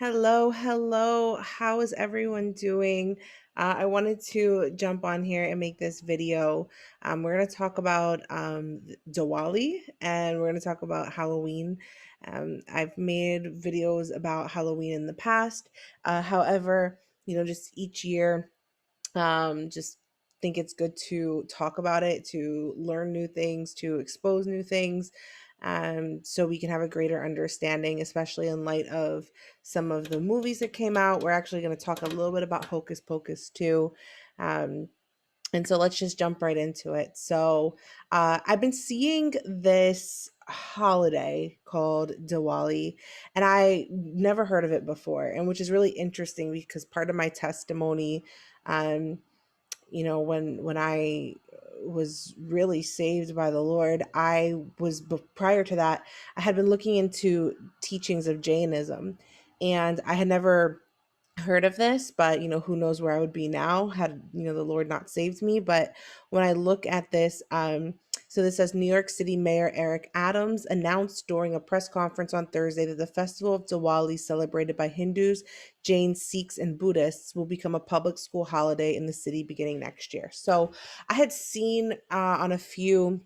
Hello, hello. How is everyone doing? I wanted to jump on here and make this video. We're going to talk about Diwali and we're going to talk about Halloween. I've made videos about Halloween in the past. However, just each year, just think it's good to talk about it, to learn new things, to expose new things, so we can have a greater understanding, especially in light of some of the movies that came out. We're actually going to talk a little bit about Hocus Pocus too. Um, and so let's just jump right into it. So I've been seeing this holiday called Diwali, and I never heard of it before, and which is really interesting because part of my testimony, um, when I was really saved by the Lord, prior to that, I had been looking into teachings of Jainism, and I had never heard of this, but who knows where I would be now had the Lord not saved me. But when I look at this, so this says New York City Mayor Eric Adams announced during a press conference on Thursday that the festival of Diwali, celebrated by Hindus, Jains, Sikhs, and Buddhists, will become a public school holiday in the city beginning next year. So I had seen on a few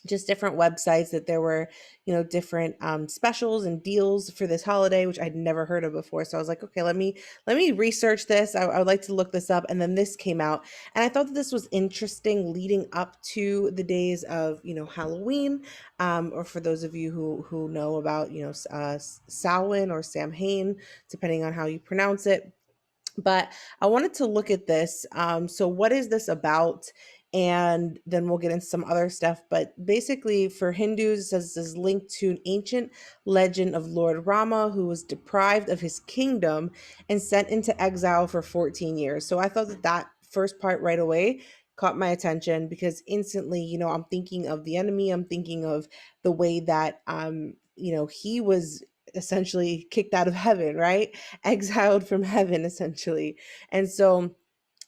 just different websites that there were different specials and deals for this holiday, which I'd never heard of before. So I was like, okay, let me research this. I would like to look this up. And then this came out, and I thought that this was interesting leading up to the days of Halloween, or for those of you who know about Samhain or Samhain, depending on how you pronounce it. But I wanted to look at this. So, what is this about? And then we'll get into some other stuff. But basically, for Hindus, it says this is linked to an ancient legend of Lord Rama, who was deprived of his kingdom and sent into exile for 14 years. So, I thought that first part right away caught my attention because instantly, I'm thinking of the enemy. I'm thinking of the way that, he was essentially kicked out of heaven, right? Exiled from heaven, essentially. And so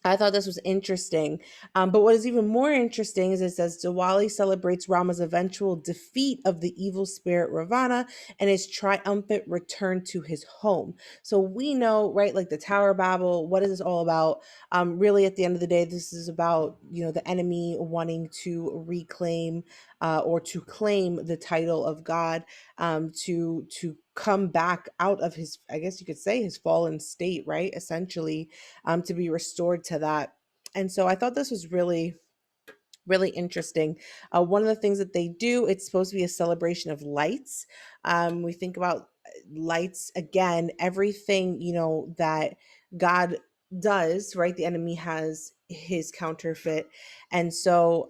I thought this was interesting. But what is even more interesting is it says Diwali celebrates Rama's eventual defeat of the evil spirit Ravana and his triumphant return to his home. So we know, right, like the Tower of Babel, what is this all about? Really, at the end of the day, this is about, the enemy wanting to reclaim or to claim the title of God, to come back out of his, I guess you could say, his fallen state, right? Essentially, to be restored to that. And so I thought this was really, really interesting. One of the things that they do, it's supposed to be a celebration of lights. We think about lights again, everything, that God does, right? The enemy has his counterfeit. And so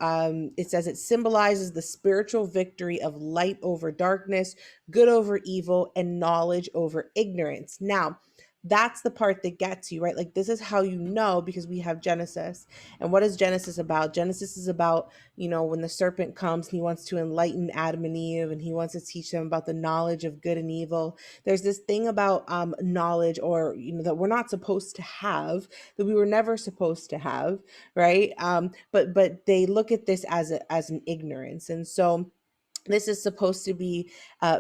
it says it symbolizes the spiritual victory of light over darkness, good over evil, and knowledge over ignorance. Now, that's the part that gets you, right? Like, this is how you know, because we have Genesis. And what is Genesis about? Genesis is about, when the serpent comes and he wants to enlighten Adam and Eve and he wants to teach them about the knowledge of good and evil. There's this thing about knowledge, or, that we're not supposed to have, that we were never supposed to have, right? But they look at this as an ignorance. And so this is supposed to be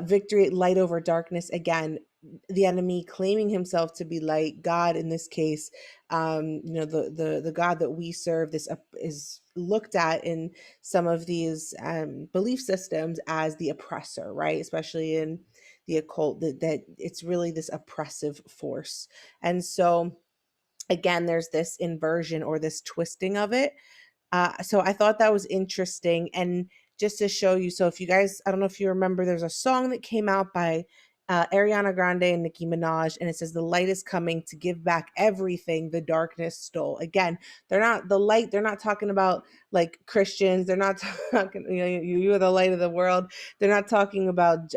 victory, light over darkness. Again, the enemy claiming himself to be light. God, in this case, the God that we serve, this is looked at in some of these belief systems as the oppressor, right? Especially in the occult, that it's really this oppressive force. And so, again, there's this inversion or this twisting of it. So I thought that was interesting. And just to show you, so if you guys, I don't know if you remember, there's a song that came out by Ariana Grande and Nicki Minaj, and it says, "The light is coming to give back everything the darkness stole." Again, they're not the light. They're not talking about like Christians. They're not talking, you are the light of the world. They're not talking about,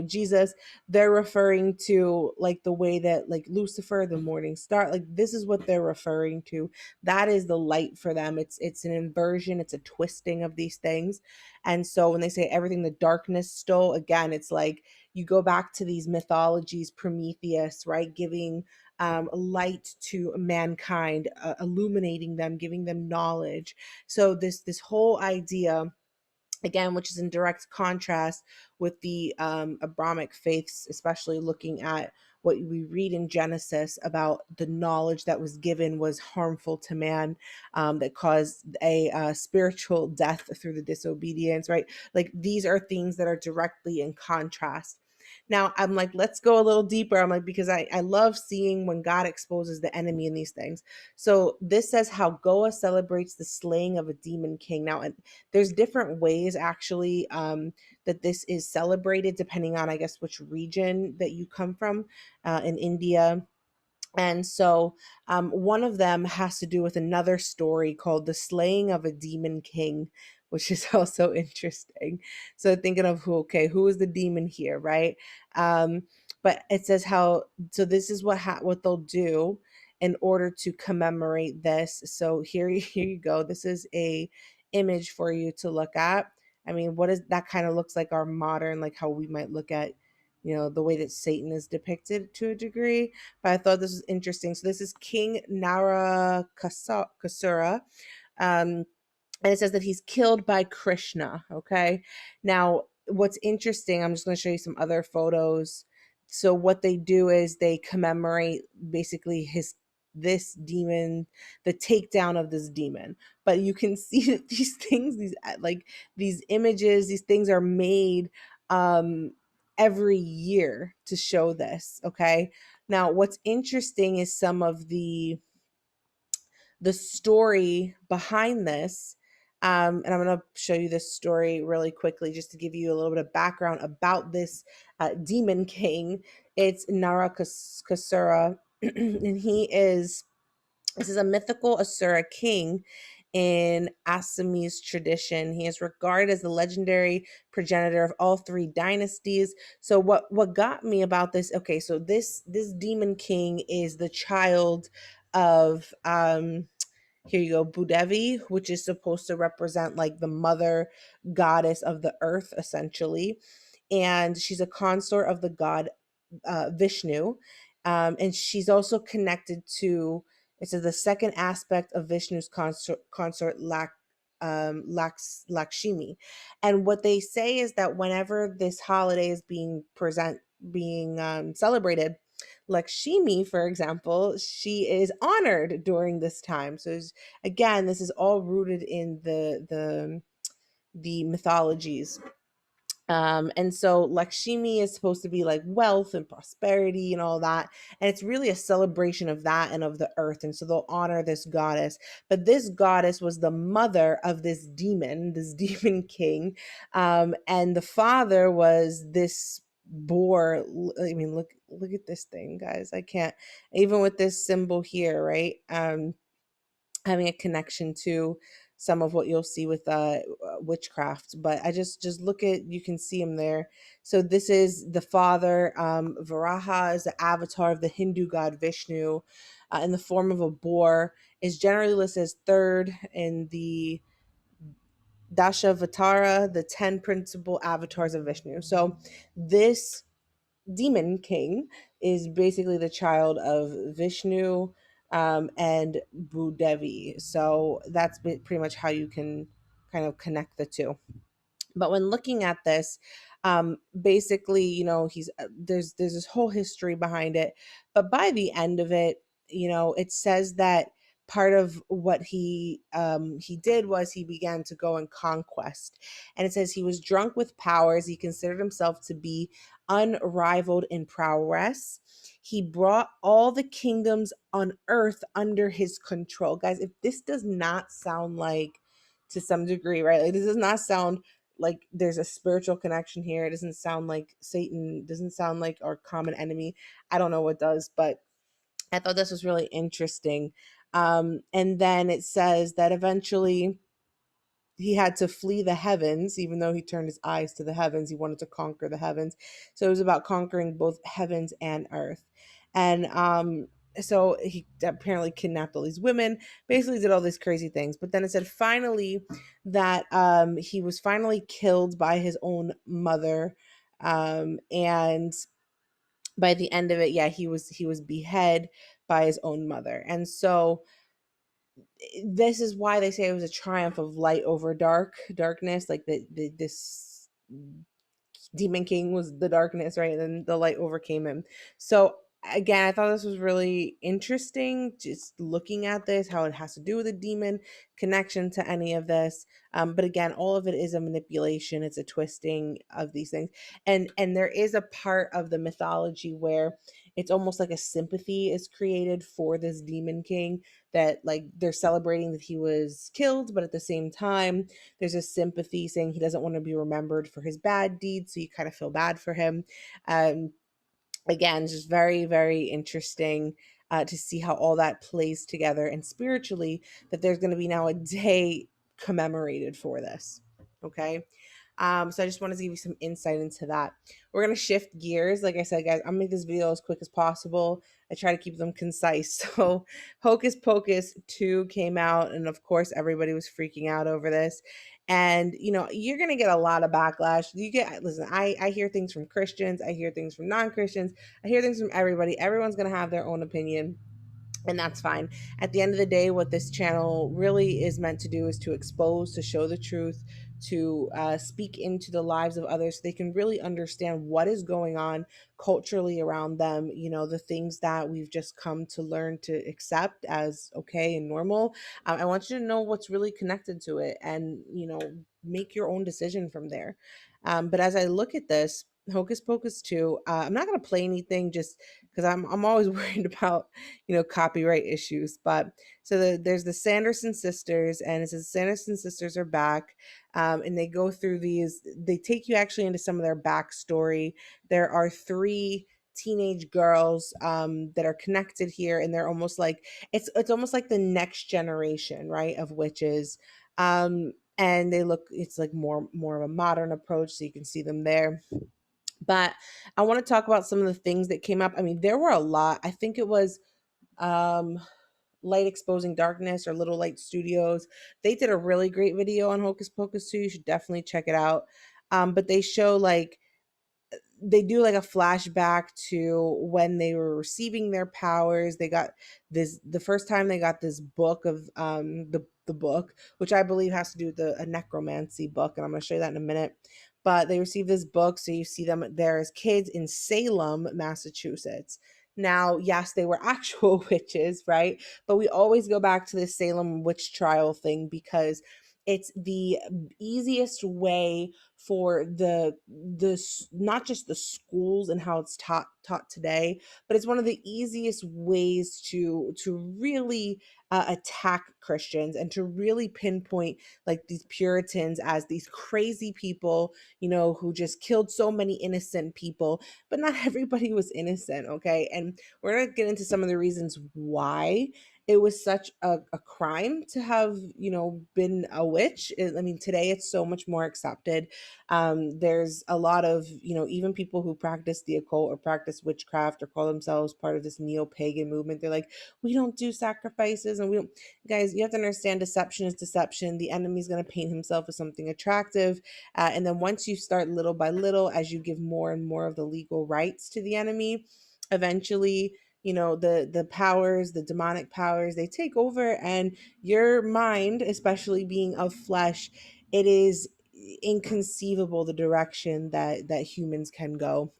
Jesus. They're referring to like the way that like Lucifer, the morning star, like this is what they're referring to. That is the light for them. It's an inversion, it's a twisting of these things. And so when they say everything the darkness stole, again, it's like you go back to these mythologies, Prometheus, right, giving light to mankind, illuminating them, giving them knowledge. So this whole idea again, which is in direct contrast with the Abrahamic faiths, especially looking at what we read in Genesis about the knowledge that was given was harmful to man, that caused a spiritual death through the disobedience, right? Like these are things that are directly in contrast. Now I'm like, let's go a little deeper. I'm like, because I love seeing when God exposes the enemy in these things. So this says how Goa celebrates the slaying of a demon king. Now, there's different ways actually that this is celebrated depending on, I guess, which region that you come from in India. And so one of them has to do with another story called The Slaying of a Demon King, which is also interesting. So thinking of who is the demon here, right? But it says how, so this is what they'll do in order to commemorate this. So here you go. This is a image for you to look at. I mean, what is that kind of looks like our modern, like how we might look at, the way that Satan is depicted to a degree, but I thought this was interesting. So this is King Narakasura, and it says that he's killed by Krishna. Okay, now what's interesting, I'm just going to show you some other photos. So what they do is they commemorate basically this demon, the takedown of this demon. But you can see that these things, these images, these things are made every year to show this. Okay, now what's interesting is some of the story behind this. And I'm going to show you this story really quickly just to give you a little bit of background about this demon king. It's Narakasura, and this is a mythical Asura king in Assamese tradition. He is regarded as the legendary progenitor of all three dynasties. So what got me about this? Okay, so this demon king is the child of here you go, Budevi, which is supposed to represent like the mother goddess of the earth, essentially. And she's a consort of the god Vishnu. And she's also connected to, it says, the second aspect of Vishnu's consort Lakshmi. And what they say is that whenever this holiday is being celebrated, Lakshmi, for example, she is honored during this time. So again, this is all rooted in the mythologies. And so Lakshmi is supposed to be like wealth and prosperity and all that. And it's really a celebration of that and of the earth. And so they'll honor this goddess. But this goddess was the mother of this demon king. And the father was this boar. I mean, look at this thing, guys. I can't, even with this symbol here, right? Having a connection to some of what you'll see with witchcraft, but I just look at, you can see him there. So this is the father. Varaha is the avatar of the Hindu god Vishnu, in the form of a boar, is generally listed as third in the Dashavatara, the 10 principal avatars of Vishnu. So this demon king is basically the child of Vishnu and Bhudevi. So that's pretty much how you can kind of connect the two. But when looking at this, basically, he's there's this whole history behind it. But by the end of it, it says that part of what he did was he began to go in conquest, and it says he was drunk with powers. He considered himself to be unrivaled in prowess. He brought all the kingdoms on earth under his control. Guys, if this does not sound like, to some degree, right? Like this does not sound like there's a spiritual connection here. It doesn't sound like Satan, doesn't sound like our common enemy. I don't know what does, but I thought this was really interesting. And then it says that eventually he had to flee the heavens, even though he turned his eyes to the heavens. He wanted to conquer the heavens. So it was about conquering both heavens and earth. And so he apparently kidnapped all these women, basically did all these crazy things. But then it said finally that he was finally killed by his own mother. And by the end of it, yeah, he was beheaded by his own mother. And so this is why they say it was a triumph of light over darkness, like this Demon King was the darkness, right? And then the light overcame him. So again, I thought this was really interesting, just looking at this, how it has to do with a demon connection to any of this. But again, all of it is a manipulation. It's a twisting of these things, and there is a part of the mythology where it's almost like a sympathy is created for this Demon King, that like they're celebrating that he was killed, but at the same time there's a sympathy saying he doesn't want to be remembered for his bad deeds, so you kind of feel bad for him. Um, Again, just very, very interesting to see how all that plays together, and spiritually, that there's going to be now a day commemorated for this. Okay. So I just wanted to give you some insight into that. We're going to shift gears. Like I said, guys, I'm going to make this video as quick as possible. I try to keep them concise. So Hocus Pocus 2 came out, and of course, everybody was freaking out over this. And, you know, you're going to get a lot of backlash. Listen, I hear things from Christians, I hear things from non-Christians, I hear things from everybody. Everyone's going to have their own opinion, and that's fine. At the end of the day, what this channel really is meant to do is to expose, to show the truth, to speak into the lives of others so they can really understand what is going on culturally around them, you know, the things that we've just come to learn to accept as okay and normal. I want you to know what's really connected to it, and, you know, make your own decision from there. But as I look at this, Hocus Pocus 2, I'm not going to play anything just because I'm always worried about, you know, copyright issues. But so there's the Sanderson sisters, and it says Sanderson sisters are back, and they go through these. They take you actually into some of their backstory. There are three teenage girls that are connected here, and they're almost like it's almost like the next generation, right, of witches. And they look, it's like more of a modern approach, so you can see them there. But I want to talk about some of the things that came up. I mean, there were a lot. I think it was um Light Exposing Darkness or Little Light Studios. They did a really great video on Hocus Pocus 2. You should definitely check it out. But they show like they do like a flashback to when they were receiving their powers. They got this the first time they got this book of the book, which I believe has to do with a necromancy book, and I'm going to show you that in a minute. But they received this book, so you see them there as kids in Salem, Massachusetts. Now, yes, they were actual witches, right? But we always go back to this Salem witch trial thing because it's the easiest way for the not just the schools and how it's taught today, but it's one of the easiest ways to really attack Christians and to really pinpoint like these Puritans as these crazy people, you know, who just killed so many innocent people. But not everybody was innocent, okay? And we're gonna get into some of the reasons why it was such a crime to have, you know, been a witch. I mean, today it's so much more accepted. There's a lot of, you know, even people who practice the occult or practice witchcraft or call themselves part of this neo-pagan movement. They're like, we don't do sacrifices, and we don't. Guys, you have to understand, deception is deception. The enemy's going to paint himself as something attractive. And then once you start little by little, as you give more and more of the legal rights to the enemy, eventually, you know, the powers, the demonic powers, they take over, and your mind, especially being of flesh, it is inconceivable the direction that humans can go.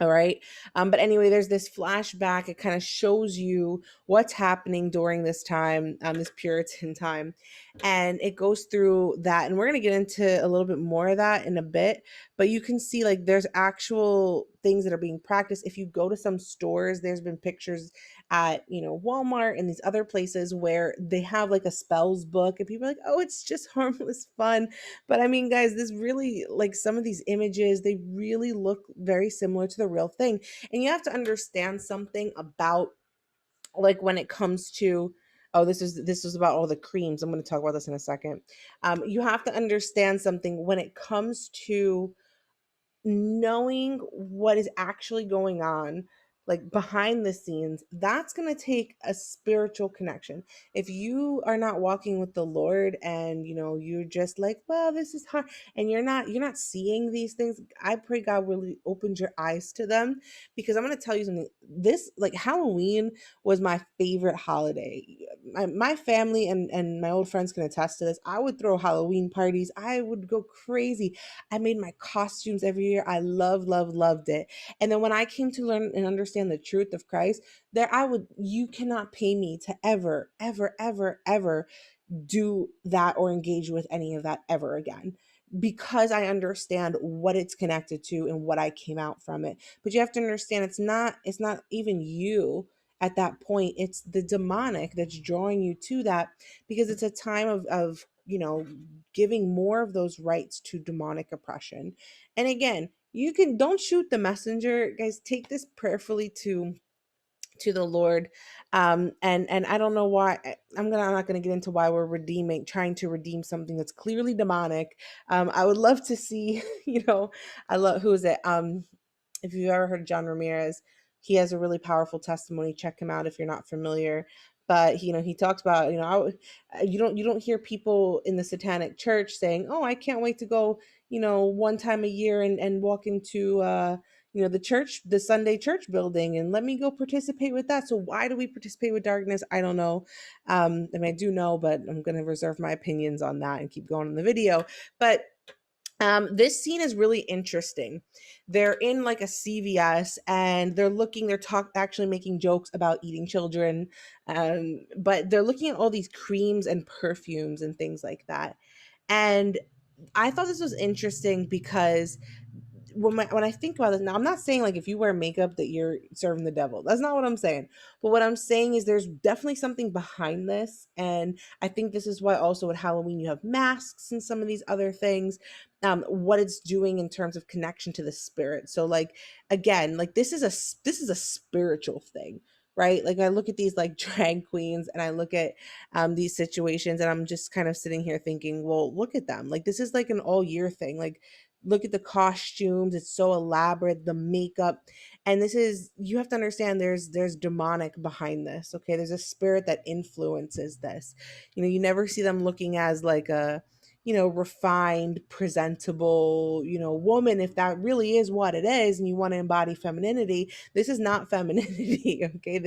All right. But anyway, there's this flashback. It kind of shows you what's happening during this time, this Puritan time. And it goes through that. And we're going to get into a little bit more of that in a bit. But you can see like there's actual things that are being practiced. If you go to some stores, there's been pictures at, you know, Walmart and these other places where they have like a spells book, and people are like, oh, it's just harmless fun. But I mean, guys, this really, like some of these images, they really look very similar to the real thing. And you have to understand something about, like, when it comes to, oh, this is about all the creams. I'm going to talk about this in a second. You have to understand something when it comes to knowing what is actually going on. like behind the scenes, that's going to take a spiritual connection. If you are not walking with the Lord and you're just like, well, this is hard, and you're not seeing these things, I pray God really opens your eyes to them. Because I'm going to tell you something, this, like, Halloween was my favorite holiday. My family and my old friends can attest to this. I would throw Halloween parties. I would go crazy. I made my costumes every year. I loved it. And then when I came to learn and understand the truth of Christ, you cannot pay me to ever do that or engage with any of that ever again, because I understand what it's connected to and what I came out from it. But you have to understand, it's not even you at that point. It's the demonic that's drawing you to that, because it's a time of giving more of those rights to demonic oppression. And again, don't shoot the messenger, guys. Take this prayerfully to the Lord. And I don't know why. I'm not gonna get into why we're trying to redeem something that's clearly demonic. I would love to see, I love, who is it? If you've ever heard of John Ramirez, he has a really powerful testimony. Check him out if you're not familiar. But he talks about, you don't hear people in the Satanic Church saying, "Oh, I can't wait to go, one time a year and walk into the Sunday church building, and let me go participate with that." So why do we participate with darkness? I don't know. I mean, I do know, but I'm going to reserve my opinions on that and keep going in the video. But this scene is really interesting. They're in like a CVS, and actually making jokes about eating children. But they're looking at all these creams and perfumes and things like that. And I thought this was interesting because when I think about this now, I'm not saying like if you wear makeup that you're serving the devil. That's not what I'm saying. But what I'm saying is there's definitely something behind this. And I think this is why also at Halloween you have masks and some of these other things, what it's doing in terms of connection to the spirit. So like, again, like this is a spiritual thing. Right. Like I look at these like drag queens, and I look at these situations, and I'm just kind of sitting here thinking, well, look at them. Like this is like an all year thing. Like, look at the costumes, it's so elaborate, the makeup. And you have to understand, there's demonic behind this. Okay, there's a spirit that influences this. You never see them looking as like a refined, presentable woman, if that really is what it is and you want to embody femininity. This is not femininity. Okay,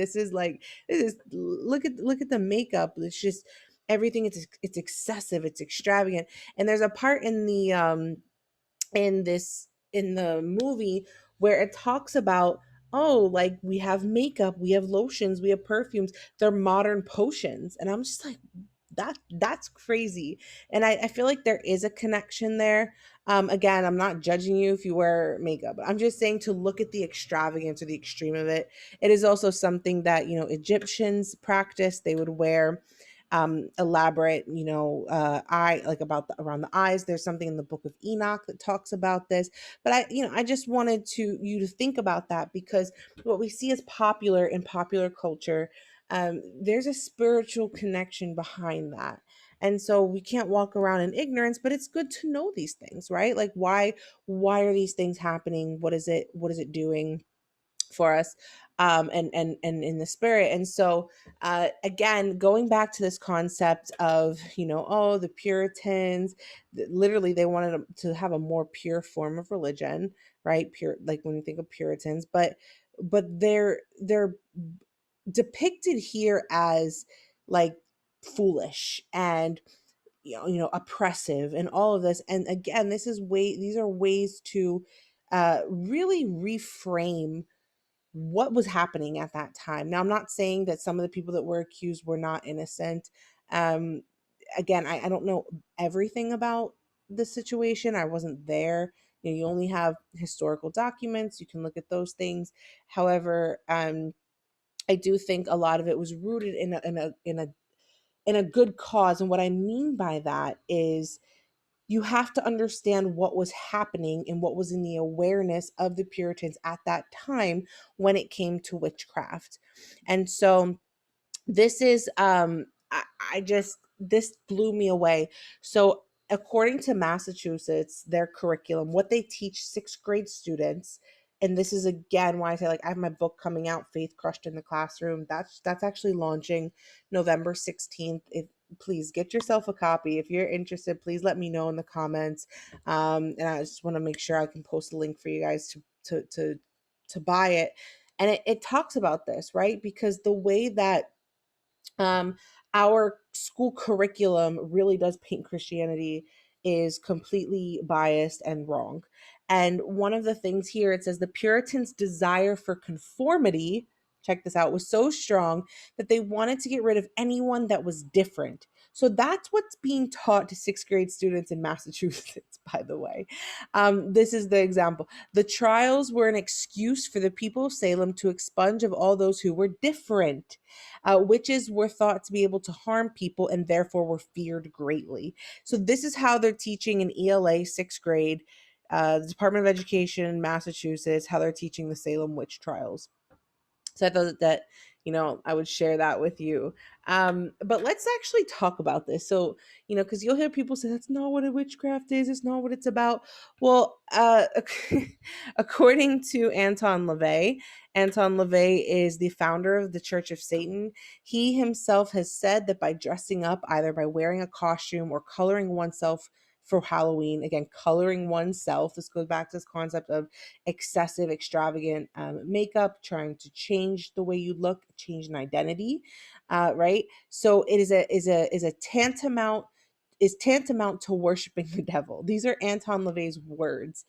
look at the makeup. It's just everything. It's excessive, it's extravagant. And there's a part in the movie where it talks about, oh, like, we have makeup, we have lotions, we have perfumes, they're modern potions. And I'm just like, that's crazy. And I feel like there is a connection there. Again, I'm not judging you if you wear makeup. I'm just saying to look at the extravagance or the extreme of it. It is also something that Egyptians practice. They would wear elaborate eye, like around the eyes. There's something in the book of Enoch that talks about this. But I just wanted you to think about that, because what we see as popular in popular culture, there's a spiritual connection behind that. And so we can't walk around in ignorance, but it's good to know these things, right? Like, why are these things happening? What is it doing for us, and in the spirit? And so again, going back to this concept of oh, the Puritans, literally they wanted to have a more pure form of religion, right? Pure, like when you think of Puritans. But they're depicted here as like foolish and oppressive and all of this. And again, these are ways to really reframe what was happening at that time. Now, I'm not saying that some of the people that were accused were not innocent. Um, Again, I don't know everything about the situation. I wasn't there. You only have historical documents. You can look at those things. However, I do think a lot of it was rooted in a good cause. And what I mean by that is, you have to understand what was happening and what was in the awareness of the Puritans at that time when it came to witchcraft. And so this is I just this blew me away. So according to Massachusetts, their curriculum, what they teach sixth grade students and this is again why I say, like, I have my book coming out, Faith Crushed in the Classroom. That's actually launching November 16th. If Please get yourself a copy. If you're interested, please let me know in the comments. And I just want to make sure I can post a link for you guys to buy it. And it talks about this, right? Because the way that um, our school curriculum really does paint Christianity is completely biased and wrong. And one of the things here, it says the Puritans' desire for conformity, check this out, was so strong that they wanted to get rid of anyone that was different. So that's what's being taught to sixth grade students in Massachusetts, by the way. This is the example. The trials were an excuse for the people of Salem to expunge of all those who were different. Witches were thought to be able to harm people and therefore were feared greatly. So this is how they're teaching in ELA sixth grade, the Department of Education, Massachusetts, how they're teaching the Salem witch trials. So I thought that, I would share that with you. But let's actually talk about this. So, because you'll hear people say, that's not what a witchcraft is. It's not what it's about. Well, according to Anton LaVey is the founder of the Church of Satan. He himself has said that by dressing up, either by wearing a costume or coloring oneself for Halloween, again, coloring oneself, this goes back to this concept of excessive, extravagant makeup, trying to change the way you look, change an identity, right? So it is tantamount to worshiping the devil. These are Anton LaVey's words.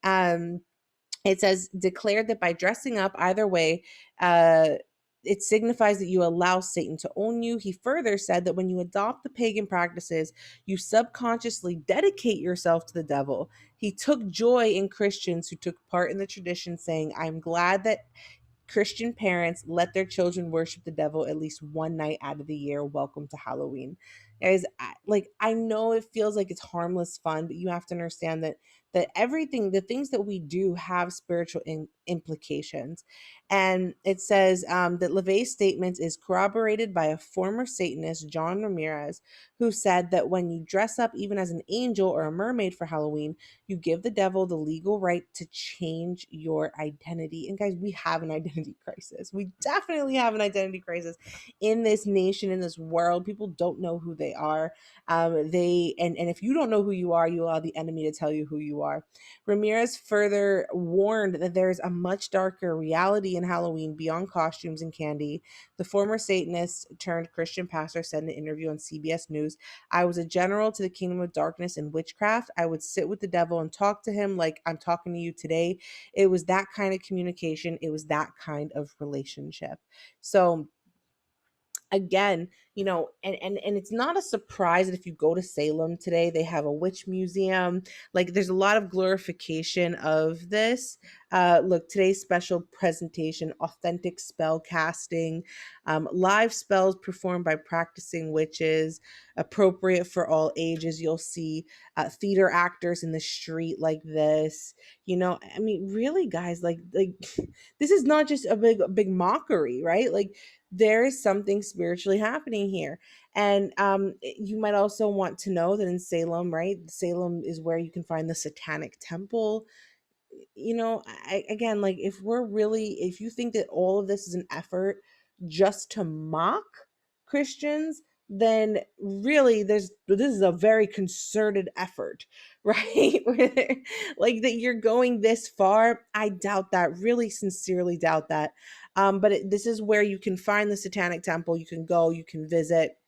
It says, declared that by dressing up either way, it signifies that you allow Satan to own you. He further said that when you adopt the pagan practices, you subconsciously dedicate yourself to the devil. He took joy in Christians who took part in the tradition, saying, I'm glad that Christian parents let their children worship the devil at least one night out of the year. Welcome to Halloween. Guys, I know it feels like it's harmless fun, but you have to understand that everything, the things that we do have spiritual implications. And it says that LaVey's statement is corroborated by a former Satanist, John Ramirez, who said that when you dress up even as an angel or a mermaid for Halloween, you give the devil the legal right to change your identity. And guys, we have an identity crisis. We definitely have an identity crisis in this nation, in this world. People don't know who they are. And if you don't know who you are, you allow the enemy to tell you who you are. Ramirez further warned that there's a much darker reality in Halloween beyond costumes and candy. The former Satanist turned Christian pastor said in an interview on CBS News, I was a general to the kingdom of darkness and witchcraft. I would sit with the devil and talk to him like I'm talking to you today. It was that kind of communication. It was that kind of relationship. So again, and it's not a surprise that if you go to Salem today, they have a witch museum. Like, there's a lot of glorification of this. Look, today's special presentation, authentic spell casting, live spells performed by practicing witches, appropriate for all ages. You'll see theater actors in the street like this. I mean, really, guys, like this is not just a big mockery, right? Like, there is something spiritually happening here. And you might also want to know that in Salem, right? Salem is where you can find the Satanic Temple. Again, like, if you think that all of this is an effort just to mock Christians, then really this is a very concerted effort, right? Like, that you're going this far. I doubt that, really sincerely doubt that. But this is where you can find the Satanic Temple. You can go, you can visit.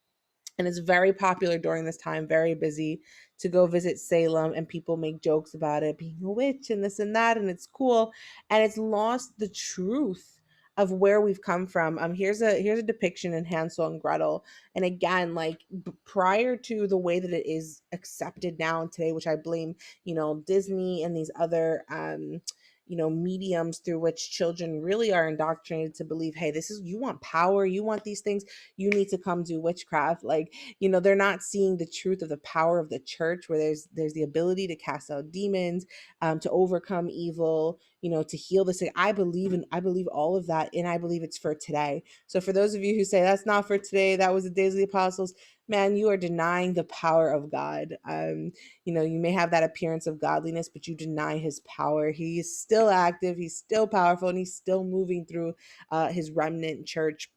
And it's very popular during this time, very busy, to go visit Salem, and people make jokes about it being a witch and this and that, and it's cool. And it's lost the truth of where we've come from. Here's a depiction in Hansel and Gretel. And again, like, prior to the way that it is accepted now and today, which I blame, Disney and these other mediums through which children really are indoctrinated to believe, hey, you want power, you want these things, you need to come do witchcraft. Like, they're not seeing the truth of the power of the church, where there's the ability to cast out demons, to overcome evil, to heal the sick. I believe all of that, and I believe it's for today. So for those of you who say that's not for today, that was the days of the apostles, man, you are denying the power of God. You may have that appearance of godliness, but you deny his power. He is still active, he's still powerful, and he's still moving through his remnant church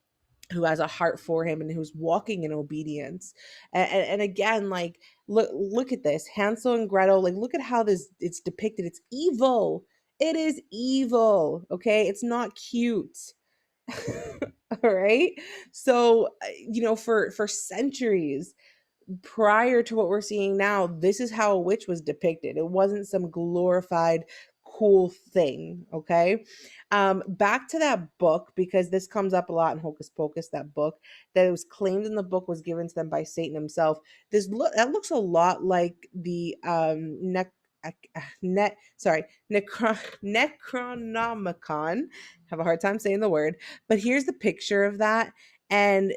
who has a heart for him and who's walking in obedience. And again, like, look at this. Hansel and Gretel, like, look at how this it's depicted. It's evil. It is evil. Okay. It's not cute. All right. So, for centuries, prior to what we're seeing now, this is how a witch was depicted. It wasn't some glorified, cool thing. Okay. Back to that book, because this comes up a lot in Hocus Pocus, that book that it was claimed in the book was given to them by Satan himself. That looks a lot like the net sorry Necronomicon. Have a hard time saying the word, but here's the picture of that, and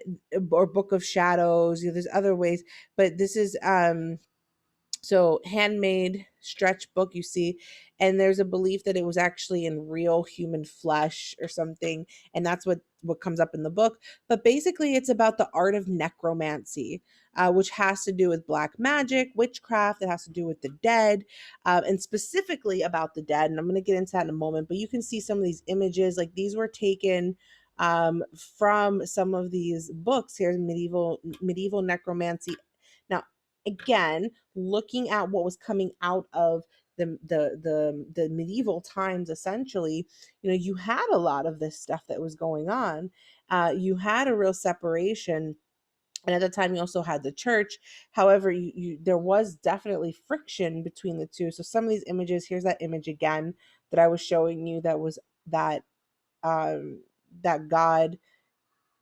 or Book of Shadows. There's other ways, but this is so handmade stretch book, you see, and there's a belief that it was actually in real human flesh or something, and that's what comes up in the book. But basically it's about the art of necromancy, which has to do with black magic, witchcraft. It has to do with the dead, and specifically about the dead, and I'm going to get into that in a moment. But you can see some of these images, like these were taken from some of these books. Here's medieval necromancy. Now, again, looking at what was coming out of the medieval times, essentially, you had a lot of this stuff that was going on. You had a real separation, and at the time you also had the church. However, there was definitely friction between the two. So some of these images, here's that image again that I was showing you, that was um that god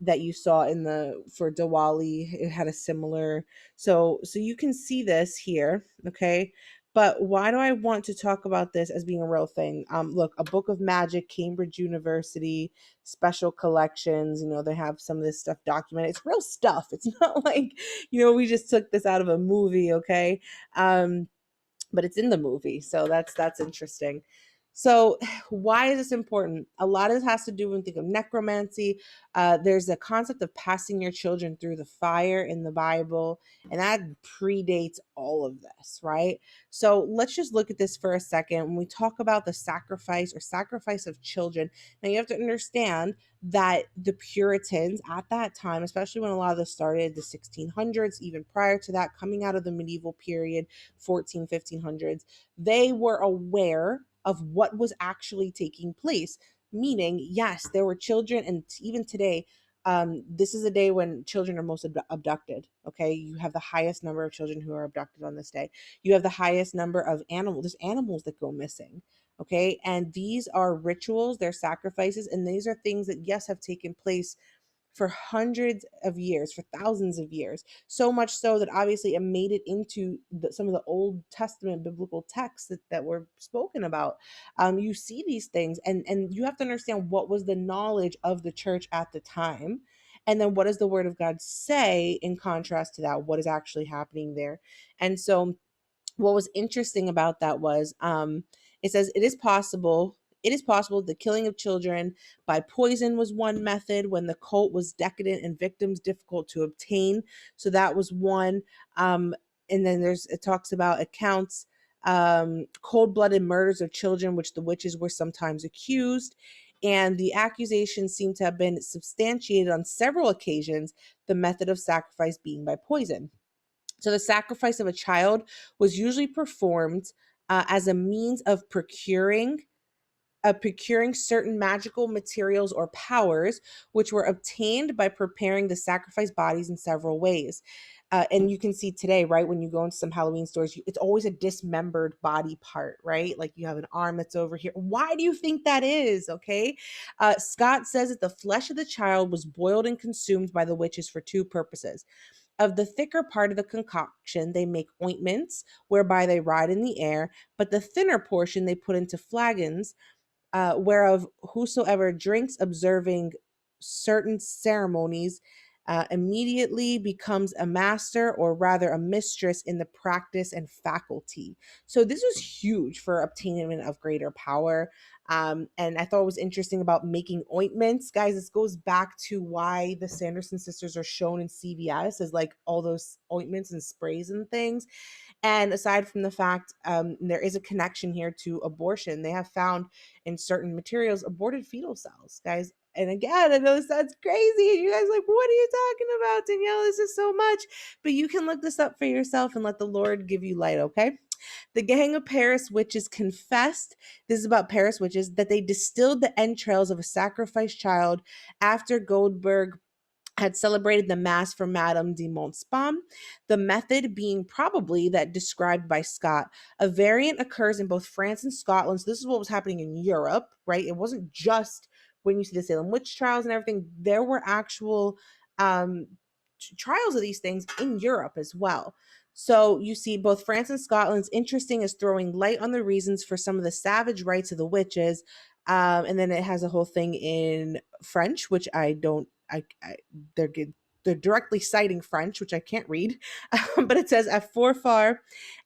that you saw in the for Diwali. It had a similar, so you can see this here, okay? But why do I want to talk about this as being a real thing? Look, a book of magic, Cambridge University, special collections. They have some of this stuff documented. It's real stuff. It's not like, we just took this out of a movie, okay? But it's in the movie, so that's interesting. So why is this important? A lot of this has to do when you think of necromancy. There's a concept of passing your children through the fire in the Bible, and that predates all of this, right? So let's just look at this for a second. When we talk about the sacrifice of children, now you have to understand that the Puritans at that time, especially when a lot of this started, the 1600s, even prior to that, coming out of the medieval period, 1500s, they were aware of what was actually taking place. Meaning, yes, there were children, and even today, this is a day when children are most abducted. Okay, you have the highest number of children who are abducted on this day. You have the highest number of animals. There's animals that go missing. Okay, and these are rituals, they're sacrifices, and these are things that, yes, have taken place for hundreds of years, for thousands of years. So much so that obviously it made it into some of the Old Testament biblical texts that were spoken about. You see these things, and you have to understand what was the knowledge of the church at the time. And then what does the word of God say in contrast to that? What is actually happening there? And so what was interesting about that was it says it is possible the killing of children by poison was one method when the cult was decadent and victims difficult to obtain. So that was one. And then it talks about accounts, cold-blooded murders of children, which the witches were sometimes accused. And the accusations seem to have been substantiated on several occasions, the method of sacrifice being by poison. So the sacrifice of a child was usually performed as a means of procuring certain magical materials or powers, which were obtained by preparing the sacrifice bodies in several ways. And you can see today, right, when you go into some Halloween stores, it's always a dismembered body part, right? Like you have an arm that's over here. Why do you think that is? Okay. Scott says that the flesh of the child was boiled and consumed by the witches for two purposes. Of the thicker part of the concoction, they make ointments, whereby they ride in the air, but the thinner portion they put into flagons, whereof whosoever drinks observing certain ceremonies immediately becomes a master, or rather a mistress, in the practice and faculty. So this was huge for obtainment of greater power. And I thought it was interesting about making ointments. Guys, this goes back to why the Sanderson sisters are shown in CVS as like all those ointments and sprays and things. And aside from the fact, there is a connection here to abortion. They have found in certain materials aborted fetal cells, guys. And again, I know this sounds crazy. And you guys are like, what are you talking about, Danielle? This is so much. But you can look this up for yourself and let the Lord give you light, okay? The gang of Paris witches confessed, this is about Paris witches, that they distilled the entrails of a sacrificed child after Goldberg had celebrated the mass for Madame de Montespan, the method being probably that described by Scott. A variant occurs in both France and Scotland. So this is what was happening in Europe, right? It wasn't just when you see the Salem witch trials and everything. There were actual trials of these things in Europe as well. So you see both France and Scotland's interesting as throwing light on the reasons for some of the savage rites of the witches. And then it has a whole thing in French, which I don't, they're good. They're directly citing French, which I can't read, but it says at Forfar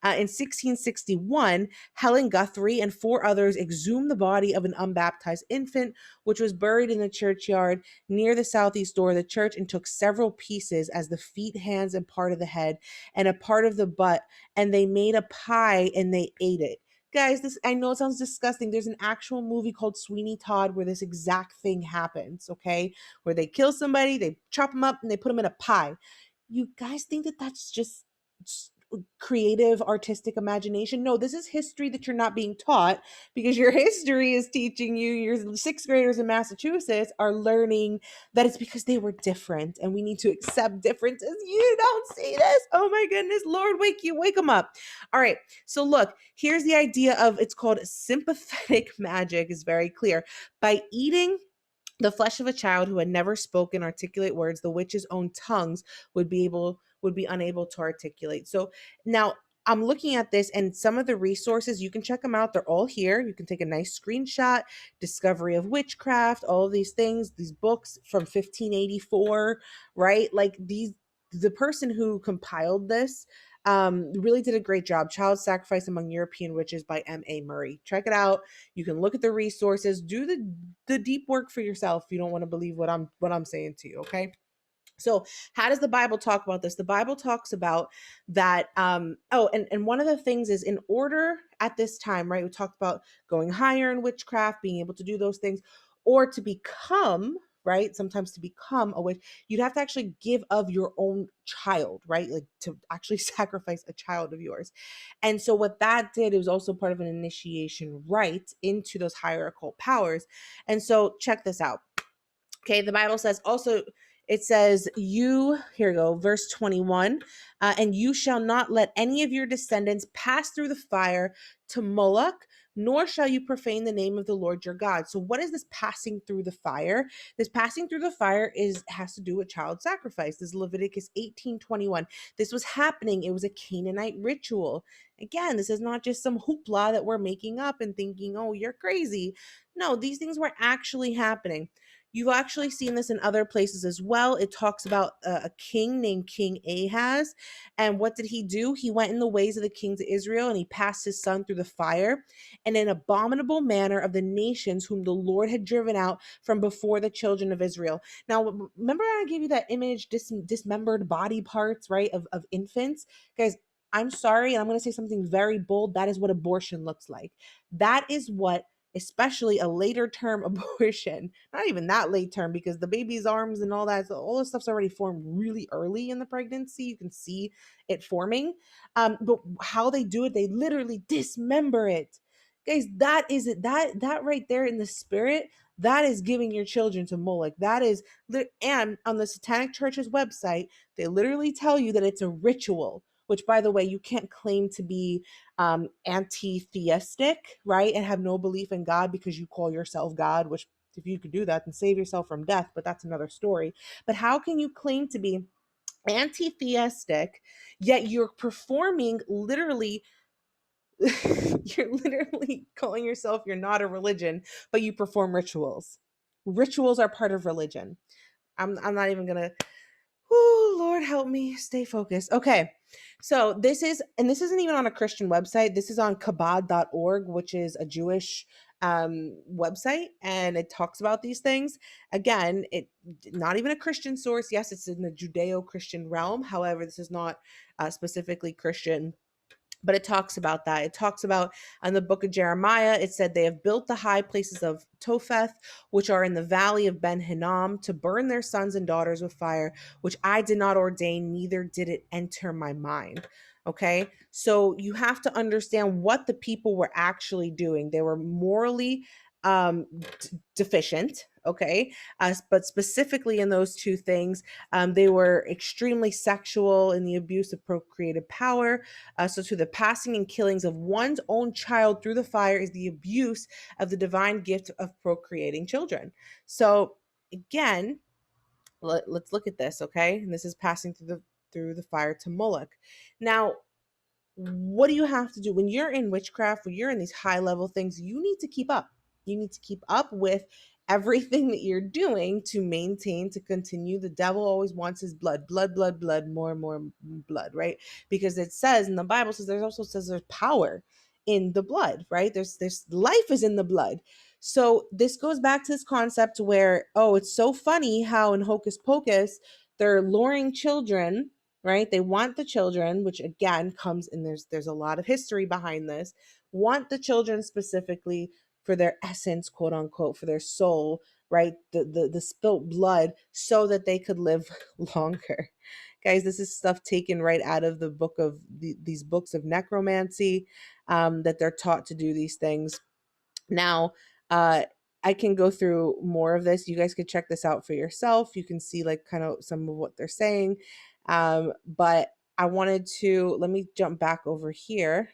in 1661, Helen Guthrie and 4 others exhumed the body of an unbaptized infant, which was buried in the churchyard near the southeast door of the church, and took several pieces as the feet, hands, and part of the head, and a part of the butt, and they made a pie and they ate it. Guys, this, I know it sounds disgusting. There's an actual movie called Sweeney Todd where this exact thing happens, okay? Where they kill somebody, they chop them up, and they put them in a pie. You guys think that that's just creative, artistic imagination? No, this is history that you're not being taught, because your history is teaching you, your 6th graders in Massachusetts are learning that it's because they were different, and we need to accept differences. You don't see this? Oh my goodness, Lord, wake them up. All right, so look, here's the idea of, it's called sympathetic magic, is very clear. By eating the flesh of a child who had never spoken articulate words, the witch's own tongues would be unable to articulate. So now I'm looking at this, and some of the resources, you can check them out. They're all here. You can take a nice screenshot. Discovery of Witchcraft, all of these things, these books from 1584, right? Like these, the person who compiled this really did a great job. Child Sacrifice Among European Witches by M.A. Murray. Check it out. You can look at the resources, do the deep work for yourself if you don't want to believe what I'm saying to you, okay? So how does the Bible talk about this? The Bible talks about that. And one of the things is, in order at this time, right? We talked about going higher in witchcraft, being able to do those things, or to become, right? Sometimes to become a witch, you'd have to actually give of your own child, right? Like to actually sacrifice a child of yours. And so what that did, it was also part of an initiation rite into those higher occult powers. And so check this out. Okay, the Bible says also, it says, here we go, verse 21, and you shall not let any of your descendants pass through the fire to Moloch, nor shall you profane the name of the Lord your God. So what is this passing through the fire? This passing through the fire has to do with child sacrifice. This is Leviticus 18:21. This was happening. It was a Canaanite ritual. Again, this is not just some hoopla that we're making up and thinking, oh, you're crazy. No, these things were actually happening. You've actually seen this in other places as well. It talks about a king named King Ahaz. And what did he do? He went in the ways of the kings of Israel, and he passed his son through the fire in an abominable manner of the nations whom the Lord had driven out from before the children of Israel. Now, remember I gave you that image, dismembered body parts, right, of infants? Guys, I'm sorry, and I'm going to say something very bold. That is what abortion looks like. That is what, especially a later term abortion, not even that late term, because the baby's arms and all that, so all this stuff's already formed really early in the pregnancy. You can see it forming. But how they do it, they literally dismember it. Guys, that is it. That right there in the spirit, that is giving your children to Moloch. That is, and on the Satanic Church's website, they literally tell you that it's a ritual, which, by the way, you can't claim to be anti-theistic, right, and have no belief in God because you call yourself God, which if you could do that, then save yourself from death, but that's another story. But how can you claim to be anti-theistic, yet you're performing literally, you're literally calling yourself, you're not a religion, but you perform rituals. Rituals are part of religion. I'm not even gonna, oh, Lord help me stay focused. Okay. So this isn't even on a Christian website. This is on kabad.org, which is a Jewish website, and it talks about these things. Again, it not even a Christian source. Yes, it's in the Judeo-Christian realm. However, this is not specifically Christian, but it talks about that. It talks about in the book of Jeremiah, it said they have built the high places of Topheth, which are in the valley of Ben Hinnom, to burn their sons and daughters with fire, which I did not ordain, neither did it enter my mind. Okay, so you have to understand what the people were actually doing. They were morally deficient. Okay, but specifically in those two things, they were extremely sexual in the abuse of procreative power. So, to the passing and killings of one's own child through the fire is the abuse of the divine gift of procreating children. So, again, let's look at this, okay? And this is passing through the fire to Moloch. Now, what do you have to do when you're in witchcraft, when you're in these high level things? You need to keep up. You need to keep up with everything that you're doing to maintain, to continue. The devil always wants his blood, more and more blood, right? Because it says in the Bible, there's power in the blood, right? There's life is in the blood. So this goes back to this concept where, oh, it's so funny how in Hocus Pocus they're luring children, right? They want the children, which again comes in, there's a lot of history behind this, want the children specifically for their essence, quote unquote, for their soul, right? The spilt blood, so that they could live longer. Guys, this is stuff taken right out of the book of these books of necromancy, that they're taught to do these things. Now, I can go through more of this. You guys could check this out for yourself. You can see like kind of some of what they're saying. But I wanted to, let me jump back over here.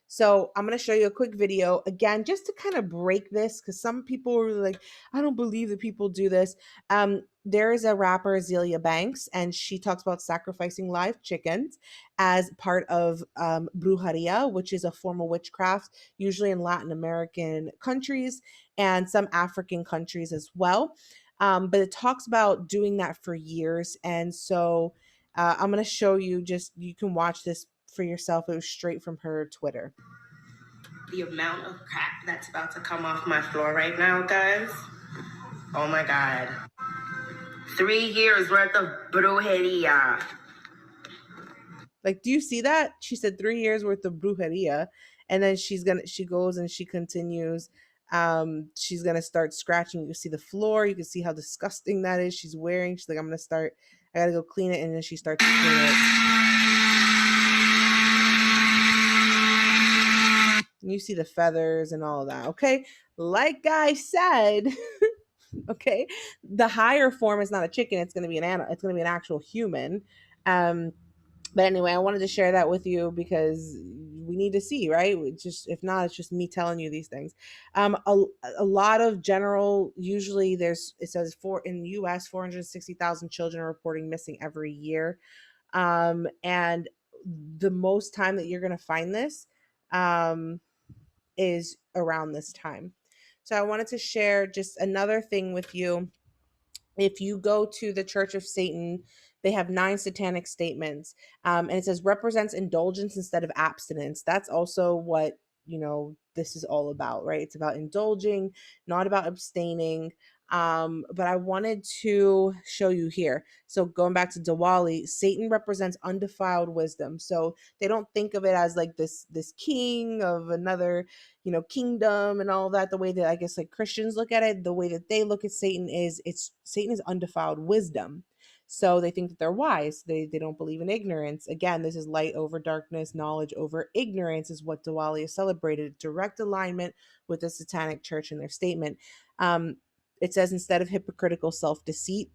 So I'm going to show you a quick video again, just to kind of break this, because some people are really like, I don't believe that people do this. There is a rapper, Azelia Banks, and she talks about sacrificing live chickens as part of brujeria, which is a form of witchcraft, usually in Latin American countries and some African countries as well. But it talks about doing that for years. And so I'm going to show you, just, you can watch this for yourself. It was straight from her Twitter. The amount of crap that's about to come off my floor right now, guys. Oh my God. 3 years worth of brujeria. Like, do you see that? She said 3 years worth of brujeria. And then she goes and she continues. She's going to start scratching. You see the floor. You can see how disgusting that is. She's wearing, she's like, I got to go clean it. And then she starts to clean it. You see the feathers and all of that. Okay. Like I said, okay, the higher form is not a chicken. It's going to be an animal. It's going to be an actual human. But anyway, I wanted to share that with you because we need to see, right? Just, if not, it's just me telling you these things. A lot of general, usually it says in the US, 460,000 children are reporting missing every year. And the most time that you're going to find this is around this time. So I wanted to share just another thing with you. If you go to the Church of Satan, they have 9 satanic statements. And it says represents indulgence instead of abstinence. That's also what, this is all about, right? It's about indulging, not about abstaining. But I wanted to show you here. So going back to Diwali, Satan represents undefiled wisdom. So they don't think of it as like this king of another, kingdom and all that. The way that I guess like Christians look at it, the way that they look at Satan is Satan is undefiled wisdom. So they think that they're wise. They don't believe in ignorance. Again, this is light over darkness, knowledge over ignorance is what Diwali is celebrated. Direct alignment with the Satanic Church in their statement. It says instead of hypocritical self-deceit.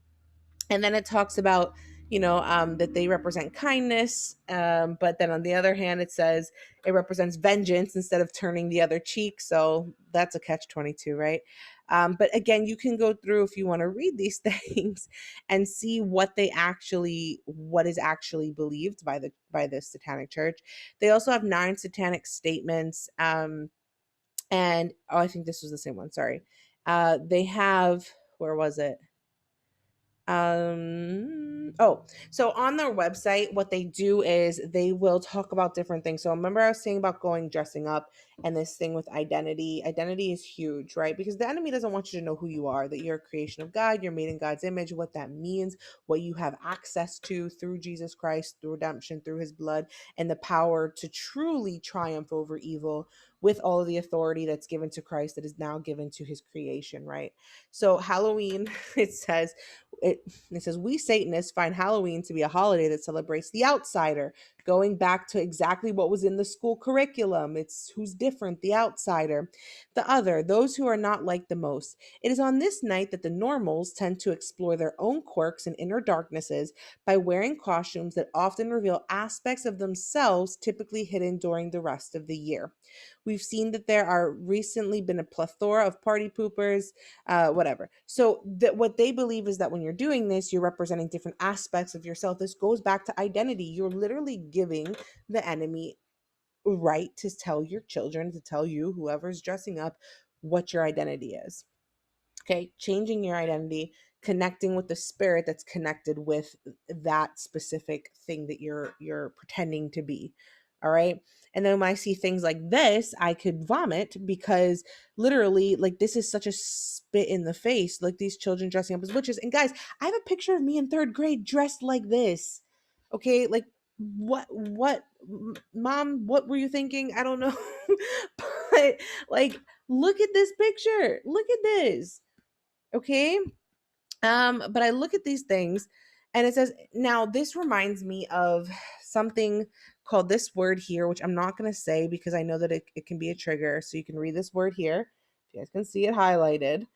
And then it talks about, that they represent kindness. But then on the other hand, it says it represents vengeance instead of turning the other cheek. So that's a catch-22, right? But again, you can go through if you want to read these things and see what is actually believed by the Satanic Church. They also have 9 satanic statements. And I think this was the same one. Sorry. They have, where was it? Oh, so on their website, what they do is they will talk about different things. So remember I was saying about going dressing up and this thing with identity. Identity is huge, right? Because the enemy doesn't want you to know who you are, that you're a creation of God, you're made in God's image, what that means, what you have access to through Jesus Christ, through redemption, through his blood, and the power to truly triumph over evil with all of the authority that's given to Christ that is now given to his creation, right? So Halloween, it says it says we Satanists find Halloween to be a holiday that celebrates the outsider, going back to exactly what was in the school curriculum. It's who's different, the outsider, the other, those who are not like the most. It is on this night that the normals tend to explore their own quirks and inner darknesses by wearing costumes that often reveal aspects of themselves typically hidden during the rest of the year. We've seen that there are recently been a plethora of party poopers, whatever. So that what they believe is that when you're doing this, you're representing different aspects of yourself. This goes back to identity. You're literally giving the enemy right to tell your children, to tell you, whoever's dressing up, what your identity is. Okay, changing your identity, connecting with the spirit that's connected with that specific thing that you're pretending to be. All right. And then when I see things like this, I could vomit because literally, like, this is such a spit in the face. Like, these children dressing up as witches. And guys, I have a picture of me in third grade dressed like this. Okay. Like, mom, what were you thinking? I don't know. But, like, look at this picture. Look at this. Okay. But I look at these things and it says, now this reminds me of something called this word here, which I'm not going to say because I know that it can be a trigger. So you can read this word here. If you guys can see it highlighted.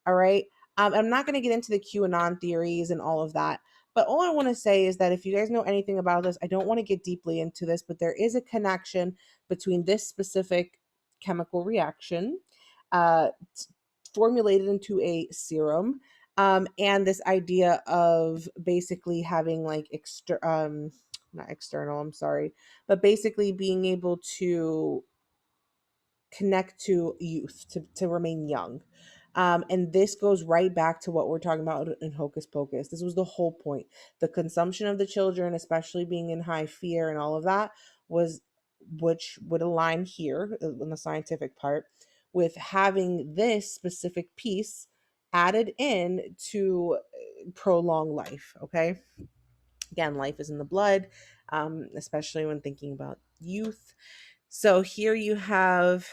All right. I'm not going to get into the QAnon theories and all of that. But all I want to say is that if you guys know anything about this, I don't want to get deeply into this, but there is a connection between this specific chemical reaction, uh, formulated into a serum, and this idea of basically having like not external, I'm sorry, but basically being able to connect to youth, to remain young. And this goes right back to what we're talking about in Hocus Pocus. This was the whole point. The consumption of the children, especially being in high fear and all of that, was, which would align here in the scientific part, with having this specific piece added in to prolong life. Okay. Again, life is in the blood, especially when thinking about youth. So here you have,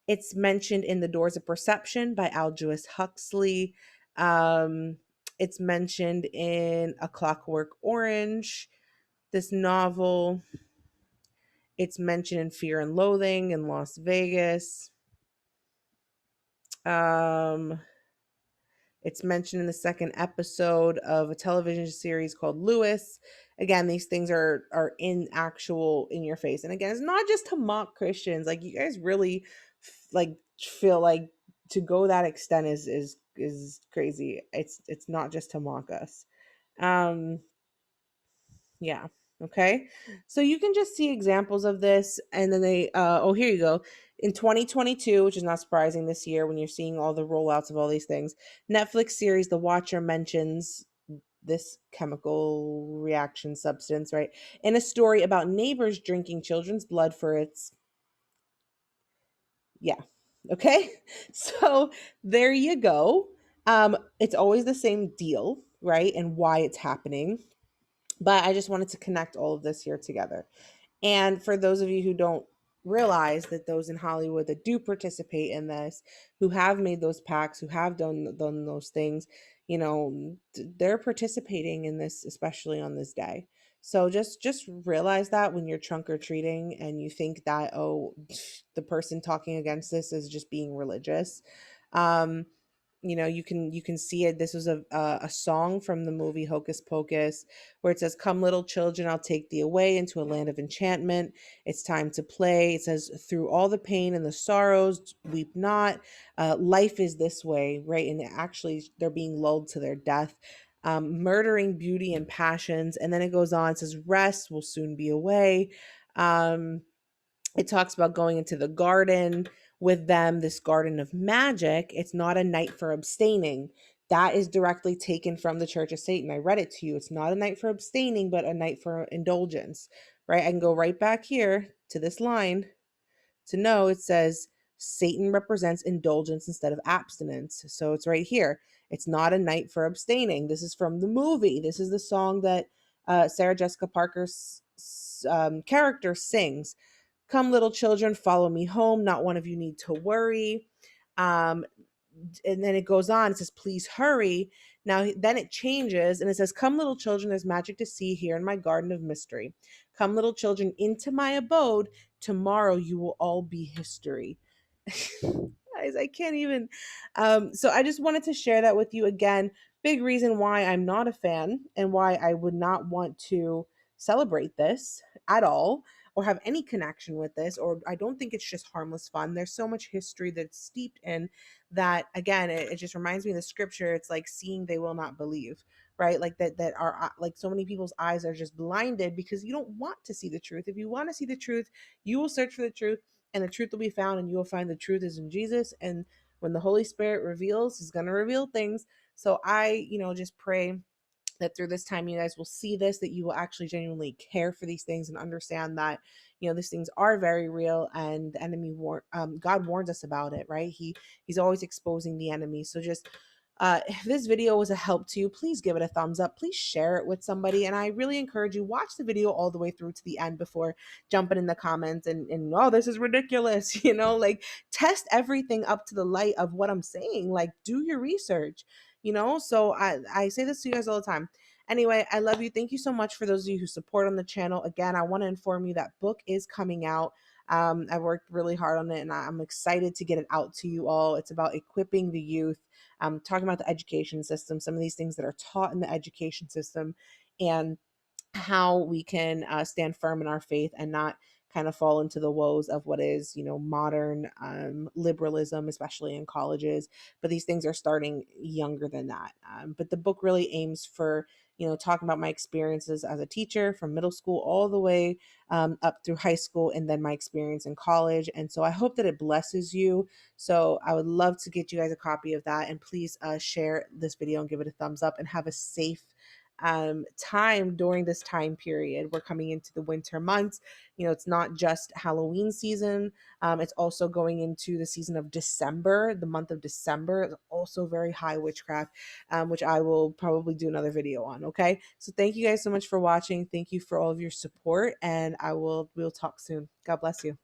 it's mentioned in The Doors of Perception by Aldous Huxley. It's mentioned in A Clockwork Orange, this novel. It's mentioned in Fear and Loathing in Las Vegas. Um, It's mentioned in the second episode of a television series called Lewis. Again, these things are in actual in your face. And again, it's not just to mock Christians. Like, you guys really like feel like to go that extent is crazy. It's not just to mock us. Um yeah. Okay. So you can just see examples of this. And then oh, here you go. In 2022, which is not surprising this year when you're seeing all the rollouts of all these things, Netflix series The Watcher mentions this chemical reaction substance, right? In a story about neighbors drinking children's blood for its, yeah. Okay. So there you go. It's always the same deal, right? And why it's happening. But I just wanted to connect all of this here together. And for those of you who don't realize that those in Hollywood that do participate in this, who have made those pacts, who have done those things, they're participating in this, especially on this day. So just realize that when you're trunk or treating and you think that, oh, the person talking against this is just being religious. Um, you can see it. This was a song from the movie Hocus Pocus, where it says, "Come, little children, I'll take thee away into a land of enchantment. It's time to play." It says, "Through all the pain and the sorrows, weep not. Life is this way," right? And actually, they're being lulled to their death. Murdering beauty and passions. And then it goes on, it says, "Rest will soon be away." It talks about going into the garden with them, this garden of magic. It's not a night for abstaining. That is directly taken from the Church of Satan. I read it to you. It's not a night for abstaining, but a night for indulgence, right? I can go right back here to this line to know it says Satan represents indulgence instead of abstinence. So it's right here. It's not a night for abstaining. This is from the movie. This is the song that Sarah Jessica Parker's character sings. Come, little children, follow me home. Not one of you need to worry. Um, and then it goes on. It says, please hurry. Now, then it changes and it says, come, little children, there's magic to see here in my garden of mystery. Come, little children, into my abode. Tomorrow you will all be history. Guys, I can't even. So I just wanted to share that with you again. Big reason why I'm not a fan and why I would not want to celebrate this at all or have any connection with this, or I don't think it's just harmless fun. There's so much history that's steeped in that. Again, it just reminds me of the scripture. It's like seeing they will not believe, right? Like that are like so many people's eyes are just blinded because you don't want to see the truth. If you want to see the truth, you will search for the truth and the truth will be found, and you will find the truth is in Jesus. And when the Holy Spirit reveals, he's going to reveal things. So I, just pray that through this time you guys will see this, that you will actually genuinely care for these things and understand that these things are very real, and the enemy God warns us about it, right? He's always exposing the enemy. So just if this video was a help to you, please give it a thumbs up. Please share it with somebody. And I really encourage you, watch the video all the way through to the end before jumping in the comments and oh, this is ridiculous. Like test everything up to the light of what I'm saying. Like do your research, So I say this to you guys all the time. Anyway, I love you. Thank you so much for those of you who support on the channel. Again, I want to inform you that book is coming out. I've worked really hard on it and I'm excited to get it out to you all. It's about equipping the youth, talking about the education system, some of these things that are taught in the education system, and how we can stand firm in our faith and not kind of fall into the woes of what is modern liberalism, especially in colleges. But these things are starting younger than that. But the book really aims for talking about my experiences as a teacher from middle school all the way up through high school, and then my experience in college. And so I hope that it blesses you. So I would love to get you guys a copy of that, and please share this video and give it a thumbs up, and have a safe time during this time period. We're coming into the winter months. It's not just Halloween season. It's also going into the season of December. The month of December is also very high witchcraft, which I will probably do another video on. Okay. So thank you guys so much for watching. Thank you for all of your support, and we'll talk soon. God bless you.